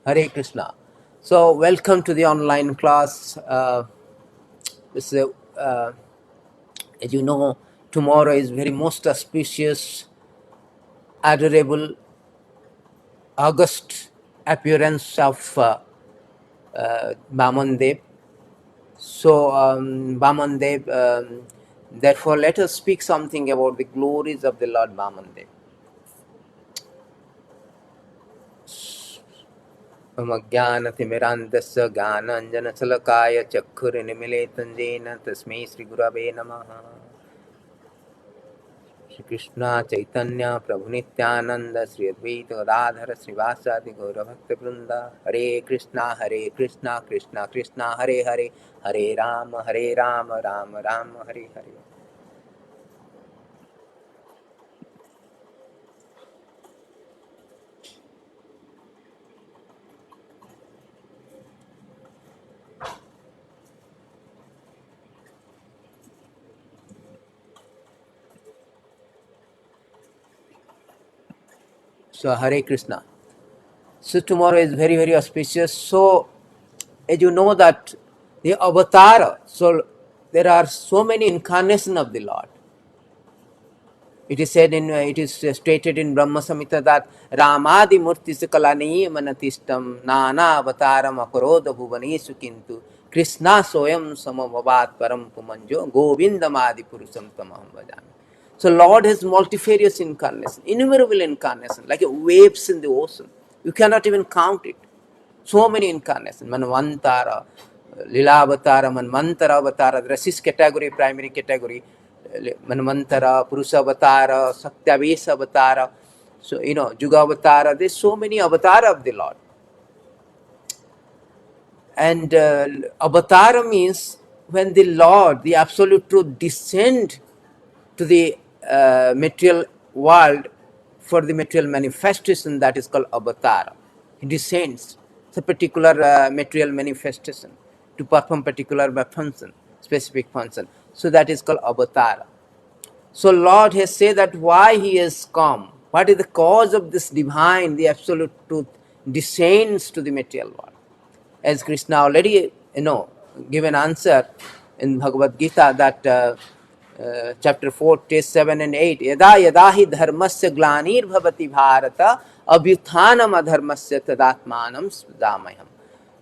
Hare Krishna. So, welcome to the online class. This is as you know, tomorrow is very most auspicious, adorable, august appearance of Baman Dev. So, Baman Dev, therefore, let us speak something about the glories of the Lord Baman Dev. मम ज्ञानतिमिरान्धस्य ज्ञानाञ्जनशलाकया चक्षुरुन्मीलितं येन तस्मै श्रीगुरवे नमः। श्रीकृष्ण चैतन्य प्रभु नित्यानंद श्री अद्वैत गदाधर श्रीवासादि गौरभक्तवृंद। हरे कृष्णा कृष्णा कृष्णा हरे हरे, हरे Ram Ram Ram Hare Hare. So Hare Krishna. So tomorrow is very very auspicious. So as you know that the avatar, so there are so many incarnations of the Lord. It is said it is stated in Brahma Samhita that Ramadi Murti Kalani Manatishtam Nana Avataram Akaroda Bhuvanesu Kintu Krishna Soyam Samavavat Param Pumanjo Govindamadi Purusam Tamaham Bhajami. So Lord has multifarious incarnations, innumerable incarnations, like waves in the ocean. You cannot even count it. So many incarnations. Manvantara, Lilavatara, Manvantara Avatara, there are 6 category, primary category. Manvantara, Purusa Avatara, Satyavesa Avatara, so Juga Avatara. There's so many avatara of the Lord. And avatara means when the Lord, the Absolute Truth, descend to the material world for the material manifestation, that is called avatara. He descends. It's a particular material manifestation to perform particular function, specific function. So that is called avatara. So Lord has said that why He has come. What is the cause of this divine, the Absolute Truth, descends to the material world? As Krishna already, given answer in Bhagavad Gita that chapter 4, text 7 and 8, Yada yada hi dharmasya glanir bhavati bharata abhyuthanam adharmasya tadatmanam svadamayam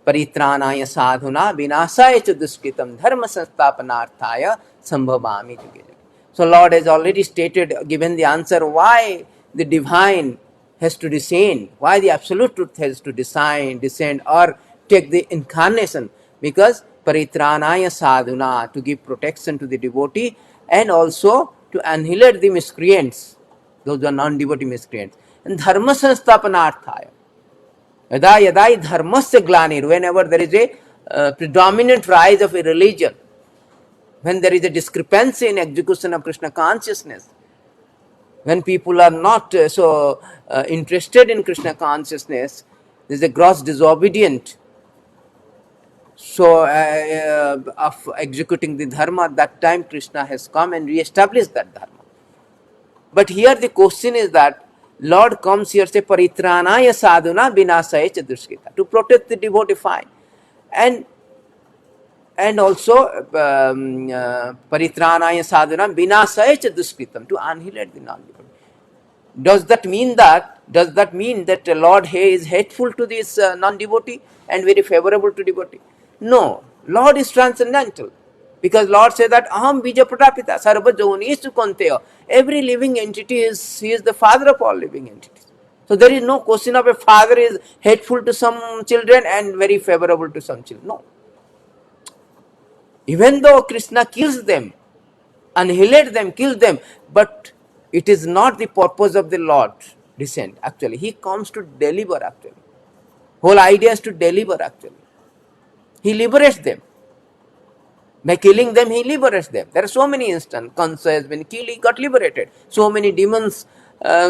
paritranaya sadhuna vinasaya cha duskritam dharma sansthapanarthaya sambhavami juge juge. So Lord has already stated, given the answer why the divine has to descend, why the Absolute Truth has to descend or take the incarnation, because paritranaya sadhuna, to give protection to the devotee and also to annihilate the miscreants, those are non-devotee miscreants, and dharma sansthapanarthaya. Yada yada dharmasya glanir, whenever there is a predominant rise of a religion, when there is a discrepancy in execution of Krishna consciousness, when people are not interested in Krishna consciousness, there is a gross disobedient. So, of executing the dharma, that time Krishna has come and re-established that dharma. But here the question is that Lord comes here, say, paritranaya sadhuna vinasaya cha duskita, to protect the devotee fine. And also paritranaya sadhana vinasaya cha duskritam, to annihilate the non-devotee. Does that mean that the Lord is hateful to this non-devotee and very favorable to devotee? No, Lord is transcendental, because Lord says that aham bija pratapita sarva jonisu konteya. Every living entity He is the father of all living entities. So there is no question of a father is hateful to some children and very favorable to some children. No. Even though Krishna kills them, annihilate them, kills them, but it is not the purpose of the Lord descent. Actually, He comes to deliver. Actually, whole idea is to deliver. Actually, He liberates them. By killing them, He liberates them. There are so many instances. Kansa has been killed, he got liberated. So many demons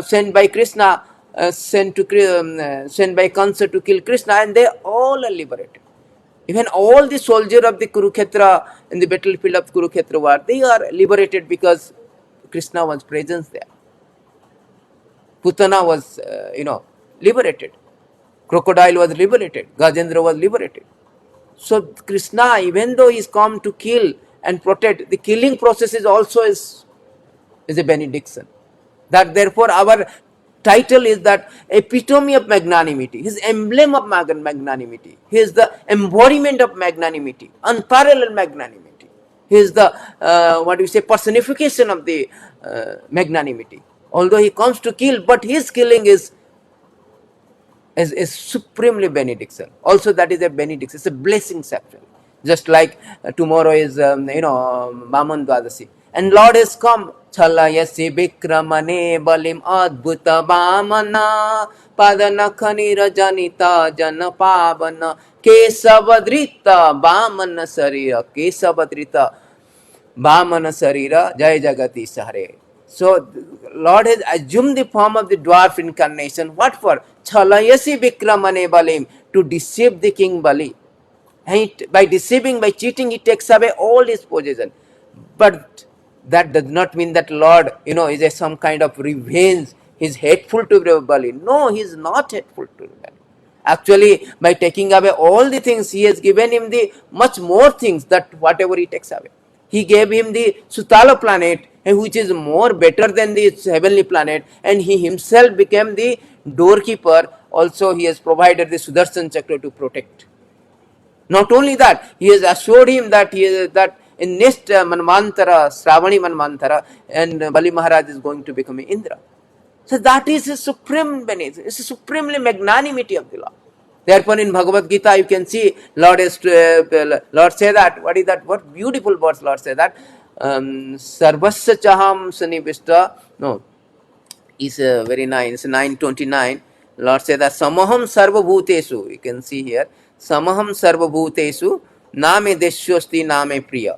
sent by Krishna, sent by Kansa to kill Krishna, and they all are liberated. Even all the soldiers of the Kurukshetra, in the battlefield of Kurukshetra war, they are liberated because Krishna was present there. Putana was, liberated. Crocodile was liberated. Gajendra was liberated. So Krishna, even though he is come to kill and protect, the killing process is also is a benediction. That therefore our title is that epitome of magnanimity. His emblem of magnanimity. He is the embodiment of magnanimity, unparalleled magnanimity. He is the what do you say, personification of the magnanimity. Although he comes to kill, but his killing is supremely benediction. Also, that is a benediction. It's a blessing actually. Just like tomorrow is Vaman Dwadasi, and Lord has come. Chalayasi Vikramane Balim Adbhuta Vamana Padanakani Rajanita Janapavana Kesavadrita Vamana Sarira Kesavadrita Vamana Sarira Jai Jagati Hare. So Lord has assumed the form of the dwarf incarnation. What for? Chalayasi Vikramane Balim, to deceive the king Bali. And by deceiving, by cheating, he takes away all his possession. But that does not mean that Lord, is some kind of revenge. He is hateful to Bali. No, he is not hateful to Bali. Actually, by taking away all the things, he has given him the much more things that whatever he takes away. He gave him the Sutala planet, which is more better than the heavenly planet, and he himself became the doorkeeper. Also, he has provided the Sudarshan Chakra to protect. Not only that, he has assured him that that in next Manvantara, Shravani Manvantara, and Bali Maharaj is going to become Indra. So that is a supreme benefit. It's a supremely magnanimity of the Lord. Therefore, in Bhagavad Gita, you can see Lord say that. What is that? What beautiful words Lord say that? Sarvasya chaham sanivishta. No, is very nice. It's 929. Lord say that samaham sarva bhutesu. You can see here. Samaham sarva bhutesu name deshyosti name priya.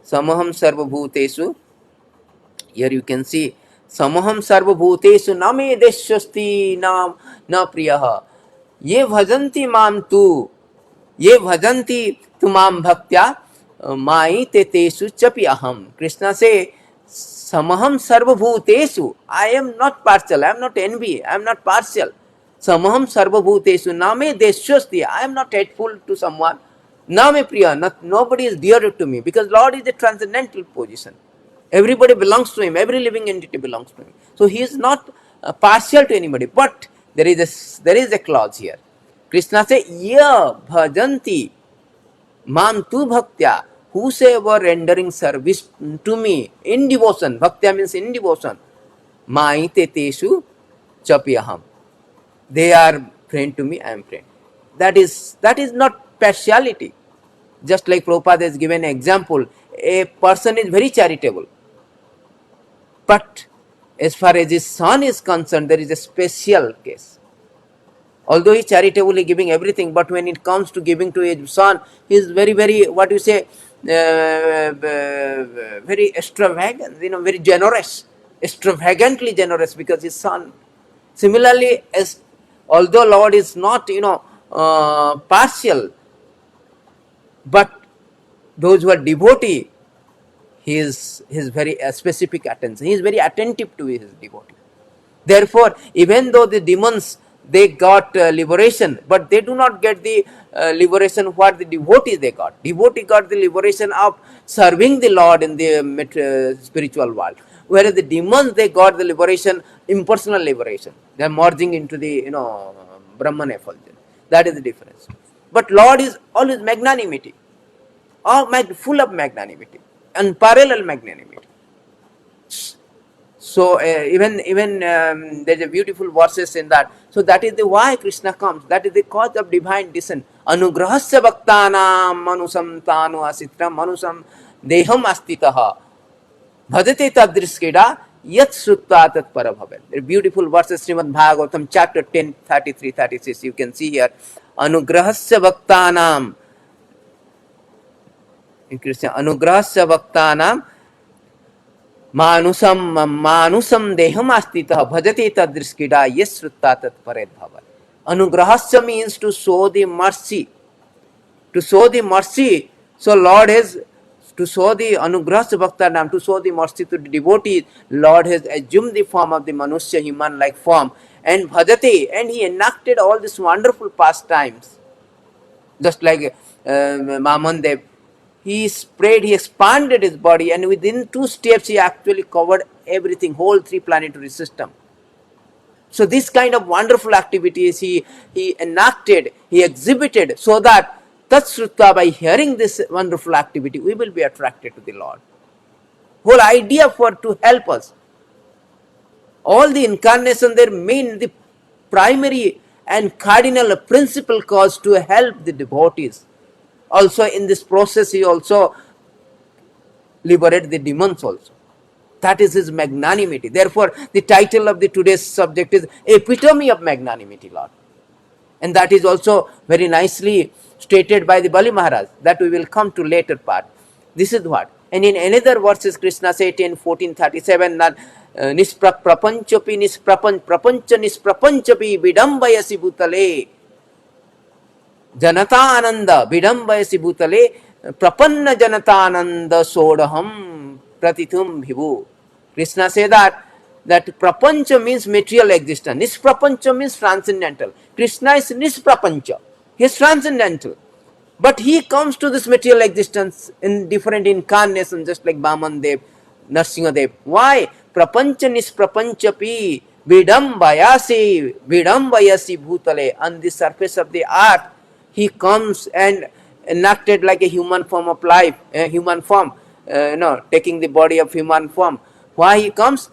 Samaham sarva bhutesu. Here you can see samaham sarva bhutesu name deshyosti nam na priya. ये भजन्ति माम तू, ये भजन्ति तुमाम भक्त्या माई ते तेसु चपि अहम. Krishna say samaham sarvabhutesu, I am not partial, I am not envy, I am not partial. Samaham sarvabhutesu name deshyasti, I am not hateful to someone. Name priya, nobody is dear to me, because Lord is a transcendental position. Everybody belongs to him, every living entity belongs to him. So he is not partial to anybody. But there is a clause here. Krishna says, "Ya bhajanti mam tu bhaktya," whosoever rendering service to me in devotion. Bhaktya means in devotion. Maite teshu chapyaham. They are friend to me, I am friend. That is not partiality. Just like Prabhupada has given an example, a person is very charitable. But as far as his son is concerned, there is a special case. Although he is charitably giving everything, but when it comes to giving to his son, he is very, very, what you say, very extravagant, very generous, extravagantly generous, because his son. Similarly, although Lord is not, partial, but those who are devotee, he is very specific attention. He is very attentive to his devotee. Therefore, even though the demons, they got liberation, but they do not get the liberation what the devotee they got. Devotee got the liberation of serving the Lord in the spiritual world. Whereas the demons, they got the liberation, impersonal liberation. They are merging into the Brahman effulgence. That is the difference. But Lord is always magnanimity, full of magnanimity, unparalleled magnanimity. So even there's a beautiful verses in that. So that is the why Krishna comes. That is the cause of divine descent. Anugrahasya bhaktanam manusam tanu asitram manusam deham astitaha bhajate tadriskeda yat sutta tat parabhavet. A beautiful verses, Srimad Bhagavatam chapter 10, 33, 36. You can see here. Anugrahasya bhaktanam. In Krishna, anugrahasya bhaktanam manusam deham astita bhajate tadriskida yasrutta tat pared bhavat. Anugrahasya means to show the mercy. To show the mercy. So Lord has, to show the anugrahasya bhaktanam, to show the mercy to the devotees, Lord has assumed the form of the manusya, human-like form, and bhajate, and he enacted all these wonderful pastimes. Just like Mahamandev, he spread, he expanded his body, and within 2 steps he actually covered everything, whole 3 planetary system. So this kind of wonderful activities he enacted, he exhibited, so that Tatsrutva, by hearing this wonderful activity, we will be attracted to the Lord. Whole idea for to help us. All the incarnation, their main, the primary and cardinal principal cause to help the devotees. Also in this process he also liberate the demons also. That is his magnanimity. Therefore, the title of the today's subject is Epitome of Magnanimity, Lord. And that is also very nicely stated by the Bali Maharaj. That we will come to later part. This is what. And in another verses, Krishna said in 1437 that Nisprapanchapi prapancha nisprapanchapi vidambayasi bhutale janata ananda vidambayasi bhutale prapanna janata ananda sodaham pratitum bhivu. Krishna said that prapancha means material existence. Nisprapancha means transcendental. Krishna is nisprapancha. He is transcendental. But he comes to this material existence in different incarnations, just like Vamandev, Narsingadev. Why? Prapancha nisprapanchapi vidambayasi bhutale. On the surface of the earth, he comes and enacted like a human form of life, a human form, taking the body of human form. Why he comes?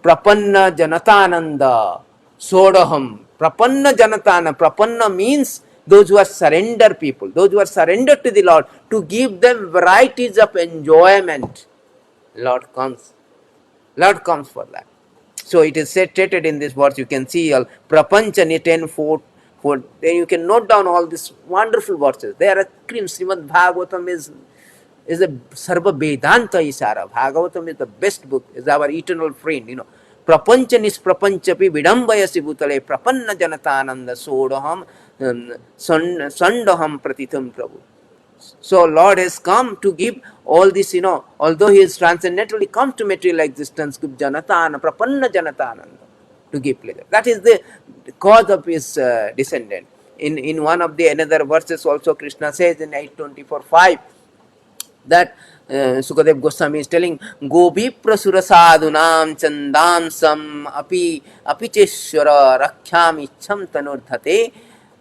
Prapanna Janatananda Sodaham. Prapanna Janatana. Prapanna means those who are surrender people, those who are surrendered to the Lord, to give them varieties of enjoyment. Lord comes. Lord comes for that. So it is stated in this verse. You can see Prapanchani 10:4. Then you can note down all these wonderful verses. They are a cream. Srimad Bhagavatam is a Sarva Vedanta Isara. Bhagavatam is the best book, is our eternal friend, Prapancha nisprapanchapi vidambayasi bhutale prapanna janatananda sodaham sandaham pratitam prabhu. So Lord has come to give all this, although he is transcendentally come to material existence, give janatana, prapanna janatananda, to give pleasure. That is the cause of his descendant. In one of the another verses also Krishna says in 8:24:5 that Sukadev Goswami is telling, Gopi prasura sadhunam chandansam apicheshwara rakhyam ichham tanurdhate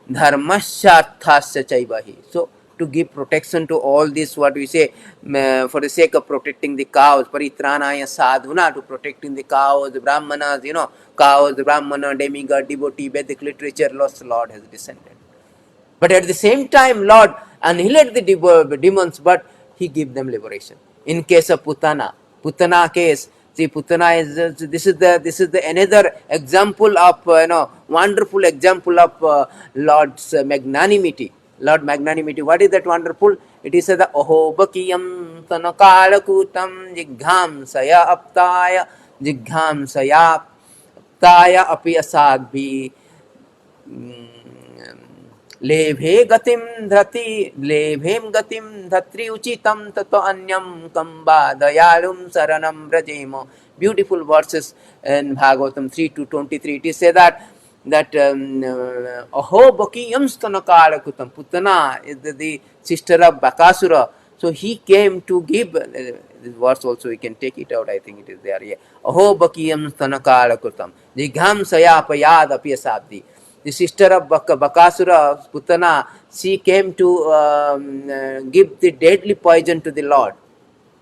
dharmasyarthasya chaivahi. So to give protection to all this, what we say, for the sake of protecting the cows, paritranaya sadhuna, to protecting the cows, the brahmanas, cows, the brahmana, demigod, devotee, Vedic literature, Lord has descended. But at the same time, Lord annihilate the demons, but he give them liberation. In case of Putana case, see, Putana is this is the another example of wonderful example of Lord's magnanimity. Lord magnanimity. What is that wonderful? It is the Oho Bakiyam Tanakalakutam Jigham Saya Aptaya Api Asadbhi लेभे गतिम धत्री उचितम ततो अन्यम कंबा दयालुम शरणम ब्रजेम. Beautiful verses in Bhagavatam 3:23. It is said that Aho Bakiyam Stanakalakutam. Putana is the sister of Bakasura. So he came to give this verse also. We can take it out. I think it is there. Yeah. Aho Bakiyam Stanakalakutam. Jigham Sayapayad Apyasabdi. The sister of Bakasura, Putana, she came to give the deadly poison to the Lord,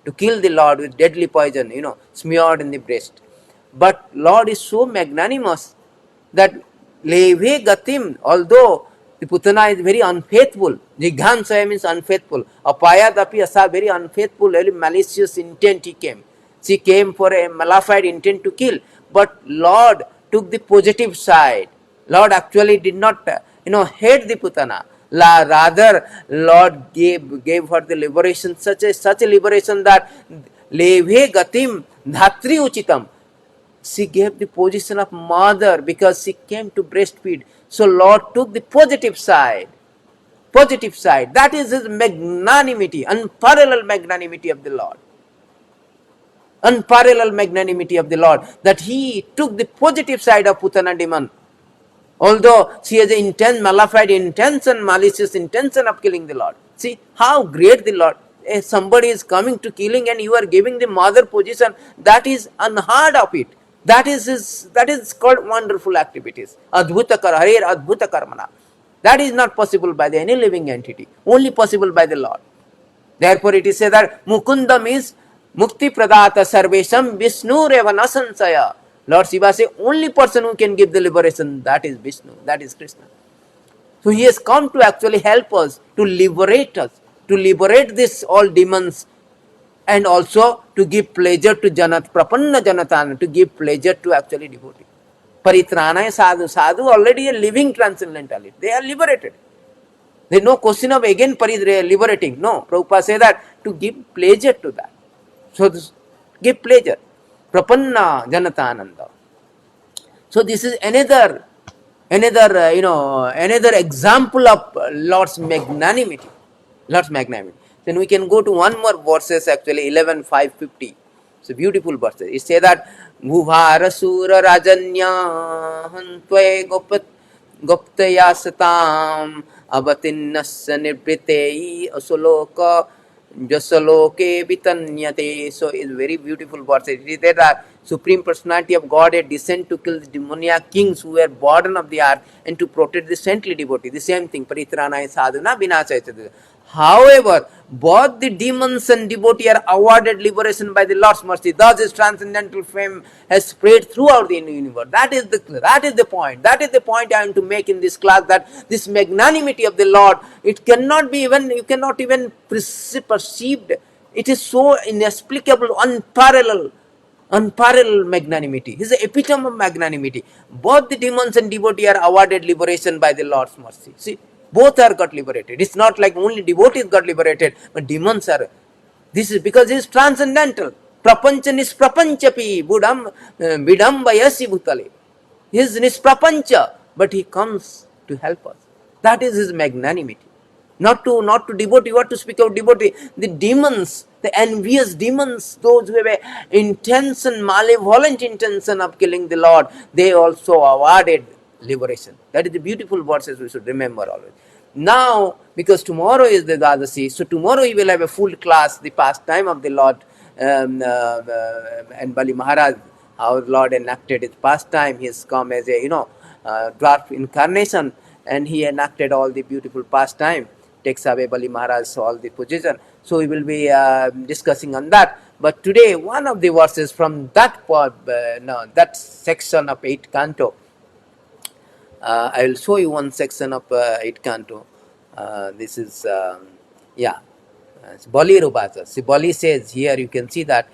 to kill the Lord with deadly poison, smeared in the breast. But Lord is so magnanimous that Leve Gatim, although the Putana is very unfaithful, Jigham Saya means unfaithful, Apayadapi Asa, very unfaithful, very malicious intent he came. She came for a malified intent to kill, but Lord took the positive side. Lord actually did not, hate the Putana. Rather, Lord gave her the liberation, such a liberation that Leve Gatim Dhatri Uchitam. She gave the position of mother because she came to breastfeed. So Lord took the positive side. Positive side. That is his magnanimity, unparalleled magnanimity of the Lord. Unparalleled magnanimity of the Lord, that he took the positive side of Putana demon. Although she has an intense, malafide intention, malicious intention of killing the Lord. See how great the Lord. If somebody is coming to killing and you are giving the mother position, that is unheard of it. That is called wonderful activities. Adbhutakar, Harer Adbhutakarmana. That is not possible by any living entity. Only possible by the Lord. Therefore, it is said that Mukunda means Mukti Pradata Sarvesham Vishnu Revana Sansaya. Lord Shiva says, only person who can give the liberation, that is Vishnu, that is Krishna. So he has come to actually help us, to liberate this all demons, and also to give pleasure to Prapanna Janatana, to give pleasure to actually devotee. Paritranaya sadhu, sadhu already a living transcendentality. They are liberated. There is no question of again liberating. No, Prabhupada says that to give pleasure to that. So this, give pleasure. Prapanna Janatananda. So this is another another example of Lord's magnanimity. Lord's magnanimity. Then we can go to one more verses actually 11:550. It's a beautiful verses. It says that Bhuvara Sura Rajanya Hantve Guptaya Satam Abatinnasya Nibritei Asoloka Jasaloke Vitanyate. So it's very beautiful verses. It is there that Supreme Personality of God had descended to kill the demoniac kings who were burden of the earth and to protect the saintly devotee. The same thing, Paritranaya Sadhana Vinasaya. However, both the demons and devotee are awarded liberation by the Lord's mercy. Thus his transcendental fame has spread throughout the universe. That is the point. That is the point I am to make in this class, that this magnanimity of the Lord, it cannot be even, you cannot even perceived. It is so inexplicable, unparalleled magnanimity. He is the epitome of magnanimity. Both the demons and devotee are awarded liberation by the Lord's mercy. See, both are got liberated. It's not like only devotees got liberated, but demons are. This is because he is transcendental. Prapancha nisprapanchapi vidambayasi bhutale. He is nisprapancha, but he comes to help us. That is his magnanimity. Not to devotee, what to speak of devotee? The demons, the envious demons, those who have an intention, malevolent intention of killing the Lord, they also awarded liberation. That is the beautiful verses we should remember always. Now, because tomorrow is the Dwadasi, so tomorrow we will have a full class, the pastime of the Lord and Bali Maharaj, how the Lord enacted his pastime. He has come as a dwarf incarnation, and he enacted all the beautiful pastime, takes away Bali Maharaj all the position. So we will be discussing on that. But today, one of the verses from that that section of 8th canto, I will show you one section of 8th canto. This is, it's Bali Rubasa. See, Bali says here, you can see that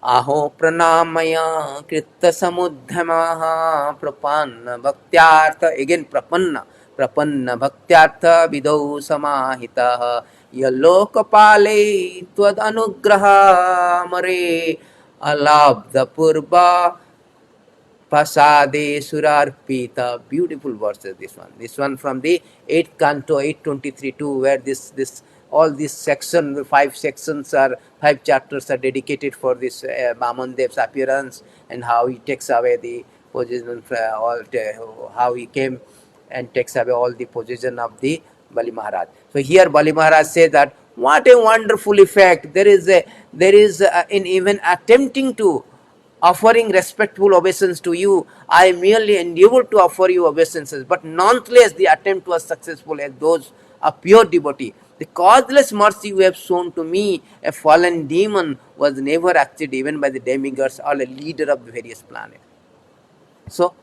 Aho pranamaya kritta samudhamaha prapanna bhaktyartha, again prapanna bhaktyartha vidau samahitaha yalokapale tvad anugraha mare alabdha purva Pasade Surarpita. Beautiful verses, this one from the 8th canto, 823-2, where this all this section, the 5 sections are 5 chapters are dedicated for this Vaman Dev's appearance and how he takes away the position, how he came and takes away all the position of the Bali Maharaj. So here Bali Maharaj says that what a wonderful effect there is in even attempting to offering respectful obeisance to you. I merely endeavored to offer you obeisances, but nonetheless the attempt was successful as those of pure devotee. The causeless mercy you have shown to me, a fallen demon, was never acted even by the demigods or a leader of the various planets. So,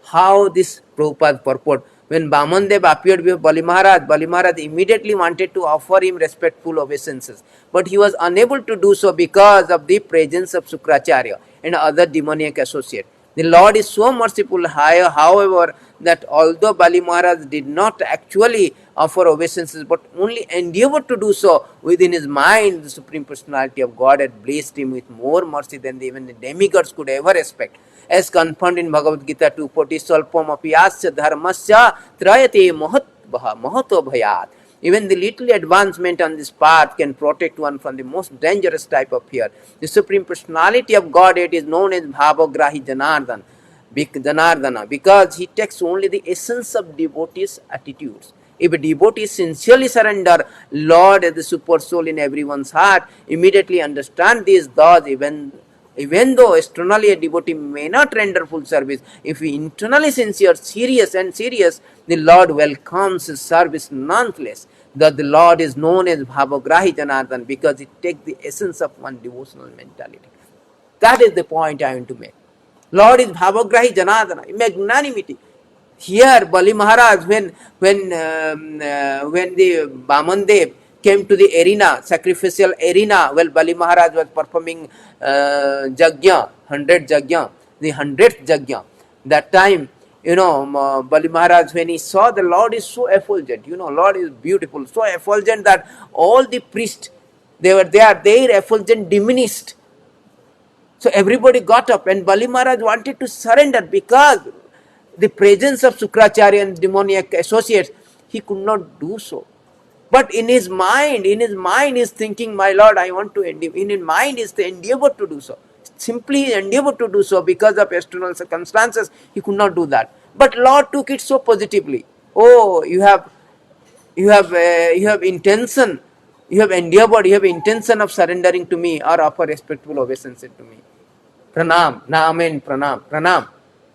how this Prabhupada purport, when Vamandev appeared with Bali Maharaj immediately wanted to offer him respectful obeisances, but he was unable to do so because of the presence of Sukracharya and other demoniac associates. The Lord is so merciful, however, that although Bali Maharaj did not actually offer obeisances, but only endeavored to do so within his mind, the Supreme Personality of God had blessed him with more mercy than even the demigods could ever expect. As confirmed in Bhagavad Gita 2:40, Salpam api asya dharmasya trayate mahato bhayat. Even the little advancement on this path can protect one from the most dangerous type of fear. The Supreme Personality of Godhead is known as Bhavagrahi Janardana because he takes only the essence of devotees' attitudes. If a devotee sincerely surrender Lord as the super soul in everyone's heart, immediately understand these thoughts, even though externally a devotee may not render full service, if he internally sincere, serious, the Lord welcomes his service nonetheless. That the Lord is known as Bhavagrahi Janardhan because it takes the essence of one devotional mentality. That is the point I want to make. Lord is Bhavagrahi Janardhana, magnanimity. Here, Bali Maharaj, when the Bamandev came to the arena, sacrificial arena, well, Bali Maharaj was performing Jagya, 100 Jagya, the 100th Jagya. That time, Bali Maharaj, when he saw the Lord is so effulgent, Lord is beautiful, so effulgent that all the priests, they were there, their effulgence diminished. So everybody got up and Bali Maharaj wanted to surrender because the presence of Sukracharya and demoniac associates, he could not do so. But in his mind is thinking, my Lord, I want to endeavor. In his mind is the endeavor to do so. Simply he endeavored to do so because of external circumstances, he could not do that. But Lord took it so positively. Oh, you have intention, you have endeavored, you have intention of surrendering to me or offer respectful obeisance to me. Pranam, Namen Pranam, Pranam.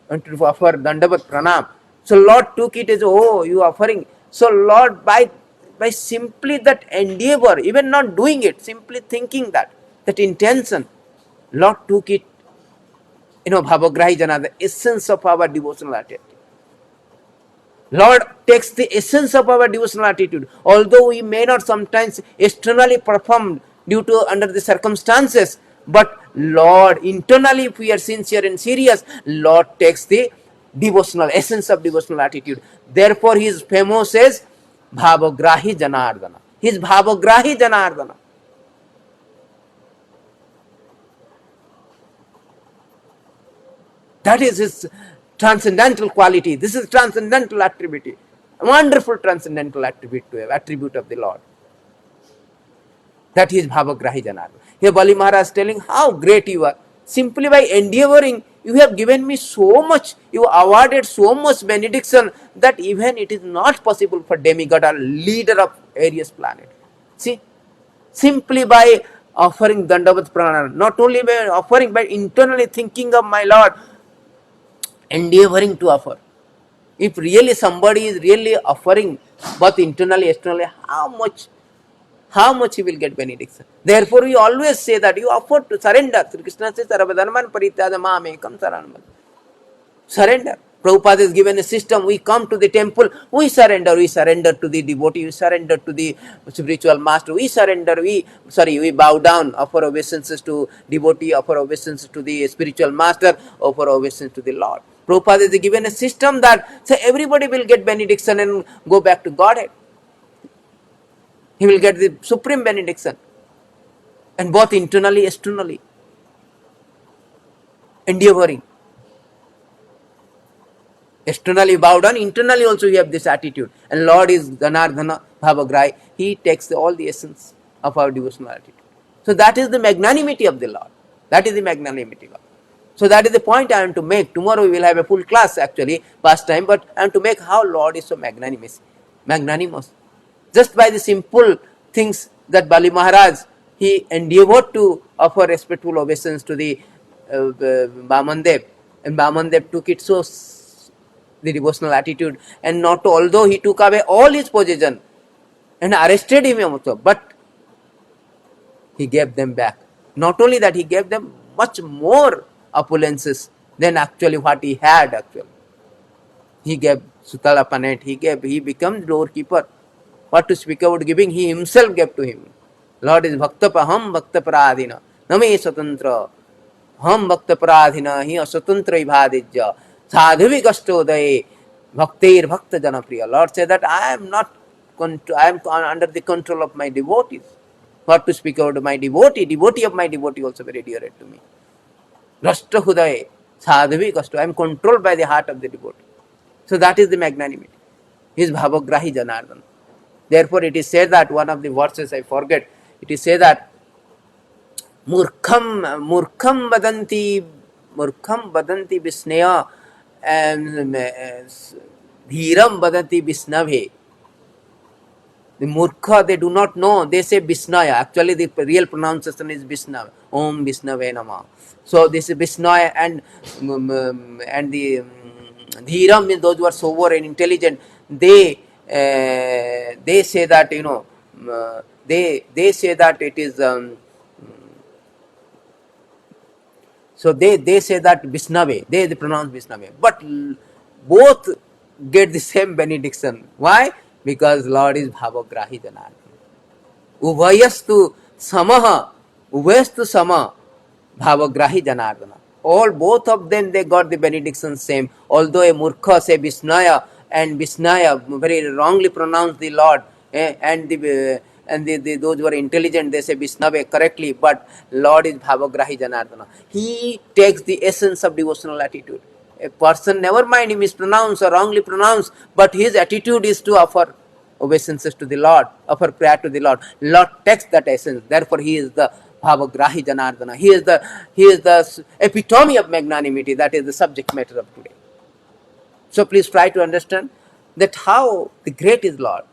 And to offer Dandavat Pranam. So Lord took it as, oh, you are offering. So Lord, by simply that endeavor, even not doing it, simply thinking that intention, Lord took it, Bhavagrahi Jana, the essence of our devotional attitude. Lord takes the essence of our devotional attitude. Although we may not sometimes externally perform due to under the circumstances, but Lord, internally if we are sincere and serious, Lord takes the devotional essence of devotional attitude. Therefore he is famous as Bhavagrahi Janardana. He is Bhavagrahi Janardana. That is his transcendental quality. This is transcendental attribute. A wonderful transcendental attribute of the Lord. That is Bhavagrahi Janardana. Here Bali Maharaj is telling how great you are. Simply by endeavoring, you have given me so much, you awarded so much benediction that even it is not possible for demigod or leader of various planet. See, simply by offering Dandavat Pranam, not only by offering, but internally thinking of my Lord, endeavoring to offer. If really somebody is really offering both internally, externally, how much he will get benediction. Therefore, we always say that you offer to surrender. Sri Krishna says, Sarvadharman Parityāja Māmekam Saranam. Surrender. Prabhupada has given a system. We come to the temple, we surrender to the devotee, we surrender to the spiritual master, we bow down, offer obeisances to devotee, offer obeisances to the spiritual master, offer obeisance to the Lord. Prabhupada has given a system that so everybody will get benediction and go back to Godhead. He will get the supreme benediction. And both internally, externally. Endeavoring. Externally bow down, internally also you have this attitude. And Lord is Janardhana Bhavagrahi. He takes all the essence of our devotional attitude. So that is the magnanimity of the Lord. That is the magnanimity of God. So that is the point I want to make. Tomorrow we will have a full class actually, past time, but I want to make how Lord is so magnanimous. Just by the simple things that Bali Maharaj, he endeavored to offer respectful obeisance to the Bamandev. And Bamandev took it so, the devotional attitude. And not although he took away all his possession and arrested him also, but he gave them back. Not only that, he gave them much more opulences than actually what he had actually. He gave Sutala Panet, he became doorkeeper. What to speak about giving, he himself gave to him. Lord is Bhaktapaham Bhaktaparadhina, Name Swatantra, Ham Bhaktaparadhina, he Swatantra Ibhadijya, Sadhavi Gastodaye, Bhaktir Bhakta Janapriya. Lord said that I am under the control of my devotees. What to speak about my devotee of my devotee also very dear to me. Rashtra Hudaye, Sadhavi Gasto, I am controlled by the heart of the devotee. So that is the magnanimity. He is Bhavagrahi Janardana. Therefore, it is said that one of the verses I forget. It is said that murkham badanti visnaya and dhiram badanti visnave. The murkha, they do not know. They say Visnaya. Actually, the real pronunciation is Visnava. Om Visnave Nama. So this is Visnaya, and the Dhiram means those who are sober and intelligent. They say that they say that it is. So they say that Visnave. They pronounce Visnave. But both get the same benediction. Why? Because Lord is Bhavagrahi Janardan. Ubhayastu samaha, ubhayastu sama, bhavagrahi janardana. All both of them they got the benediction same. Although a murkha say Visnaya, and Visnaya very wrongly pronounce the Lord, and the those who are intelligent they say Visnave correctly, but Lord is bhavagrahi janardana. He takes the essence of devotional attitude. A person, never mind he mispronounce or wrongly pronounce, but his attitude is to offer obeisances to the Lord, offer prayer to the Lord. Lord takes that essence. Therefore, He is the Bhavagrahi Janardana. He is the epitome of magnanimity. That is the subject matter of today. So please try to understand that how the great is Lord.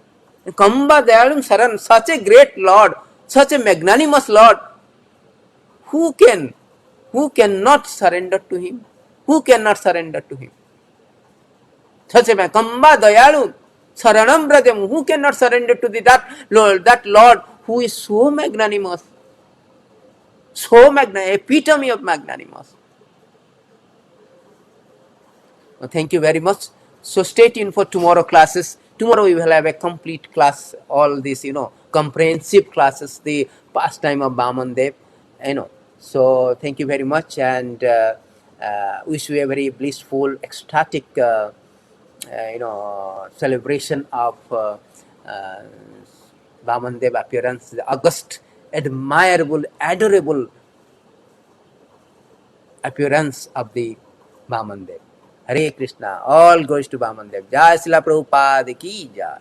Kamba Dayalum Saran, such a great Lord, such a magnanimous Lord. Who cannot surrender to Him? Who cannot surrender to Him? Such a Kamba Dayalu Saranam Brajam, who cannot surrender to that Lord who is so magnanimous, epitome of magnanimous. Thank you very much. So stay tuned for tomorrow classes. Tomorrow we will have a complete class, all these, comprehensive classes, the pastime of Vaman Dev, So thank you very much, and wish you a very blissful, ecstatic, celebration of Vaman Dev appearance, the august, admirable, adorable appearance of the Vaman Dev. Hare Krishna. All goes to Vaman Dev. Jai Srila Prabhupada ki jai.